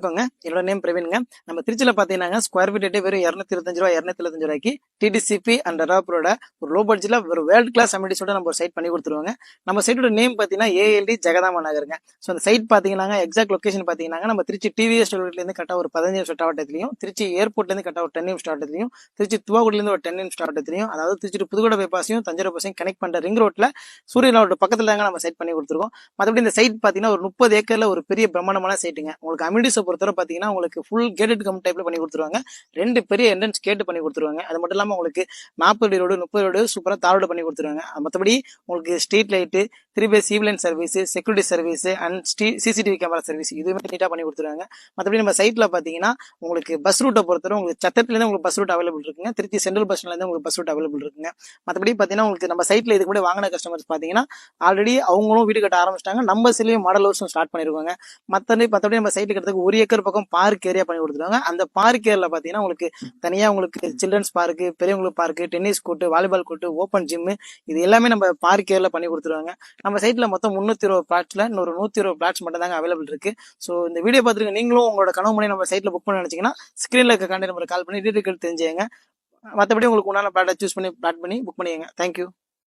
வணக்கங்க. என்னோட நேம் பிரவீன்ங்க. நம்ம திருச்சியில பாத்தீங்கன்னா ஸ்கொயர் ஃபீட் ரேட்டே வெறும் 225 ரூபா 225 ரூபாய்க்கு டிடிசிபி அண்ட் டெவலப்பரோட ஒரு லோ பட்ஜெட்ல ஒரு வேர்ல்ட் கிளாஸ் அமினிட்டிஸோட நம்ம ஒரு சைட் பண்ணி கொடுத்துருவாங்க. நம்ம சைட்டோட நேம் பாத்தீங்கன்னா ஏஎல்டி ஜெகதாமா நகருங்க. ஸோ அந்த சைட் பாத்தீங்கன்னா எக்ஸாக்ட் லொகேஷன் பாத்தீங்கன்னா நம்ம திருச்சி டிவிஎஸ் இருந்து கரெக்டா ஒரு 15 நிமிஷம் டாவட்டத்திலையும், திருச்சி ஏர்போர்ட்ல இருந்து கரெக்டா ஒரு 10 நிமிஷம் டாவட்டத்திலையும், திருச்சி துவாக்குடில இருந்து ஒரு 10 நிமிஷம் டாவட்டத்திலையும், அதாவது திருச்சி புதுக்கோட்டை பைபாஸையும் தஞ்சாவூர் பைபாஸையும் கனெக்ட் பண்ற ரிங் ரோட்ல சூரியனோட பக்கத்துல தாங்க நம்ம சைட் பண்ணி கொடுத்துருக்கோம். மற்றபடி இந்த சைட் பாத்தீங்கன்னா ஒரு 30 ஏக்கர்ல ஒரு பெரிய பிரம்மாண்டமான சைட்டுங்க. உங்களுக்கு அமினிட்டிஸை பொறுத்தவரை பாத்தீங்கன்னா உங்களுக்கு ஃபுல் கேட்டட் கம் டைப்ல பண்ணி கொடுத்துருவாங்க. 2 பெரிய என்ட்ரன்ஸ் கேட்டு பண்ணி கொடுத்துருவாங்க. அது மட்டும் இல்லாம உங்களுக்கு 40 ரோடு 30 ரோடு சூப்பரா தாரோடு பண்ணி கொடுத்துருவாங்க. மற்றபடி உங்களுக்கு street light 3 civil line service, security service and CCTV camera service இதுவுமே நீட்டா பண்ணி கொடுத்துருவாங்க. மற்றபடி நம்ம சைட்ல பாத்தீங்கன்னா உங்களுக்கு பஸ் ரூட்டை பொறுத்தவரை உங்களுக்கு சத்திரத்துல உங்களுக்கு பஸ் ரூட் அவைலபிள் இருக்குங்க. திருச்சி சென்ட்ரல் பஸ் ஸ்டாண்ட்ல உங்களுக்கு பஸ் ரூட் அவைலபிள் இருக்குங்க. மற்றபடி பாத்தீங்கன்னா உங்களுக்கு நம்ம சைட்ல இதுக்கு முன்னாடி வாங்கின கஸ்டமர்ஸ் பாத்தீங்கன்னா ஆல்ரெடி அவங்களும் வீடு கட்ட ஆரம்பிச்சிட்டாங்க. நம்ம சிலையும் மாடல் ஹவுஸும் ஸ்டார்ட் பண்ணிருக்காங்க. மற்றபடி நம்ம சைட்டு கட்டுறதுக்கு 1 ஏக்கர் பக்கம் பார்க் ஏரியா பண்ணி கொடுத்துருவாங்க. அந்த பார்க் ஏரியால பாத்தீங்கன்னா உங்களுக்கு தனியா உங்களுக்கு சில்ட்ரன்ஸ் பார்க்கு, பெரியவங்களுக்கு park, tennis court, volleyball court, open gym இது எல்லாமே நம்ம பார்க் ஏரியால பண்ணி கொடுத்துருவாங்க. நம்ம சைட்ல மொத்தம் 320 பிளாட்ஸ்ல இன்னொரு 120 பிளாட்ஸ் மட்டும் தாங்க அவைலபிள் இருக்கு. ஸோ இந்த வீடியோ பார்த்துருங்க. நீங்களும் உங்களோட கனவு மணி நம்ம சைட்ல புக் பண்ண நினைச்சீங்கன்னா ஸ்கிரீன்ல இருக்க கான்டாக்ட் நம்பர் கால் பண்ணி டீட்டெயில் தெரிஞ்சுங்க. மற்றபடி உங்களுக்கு உண்டான பிளாட்டை சூஸ் பண்ணி பிளாட் பண்ணி புக் பண்ணிடுங்க. தேங்க்யூ.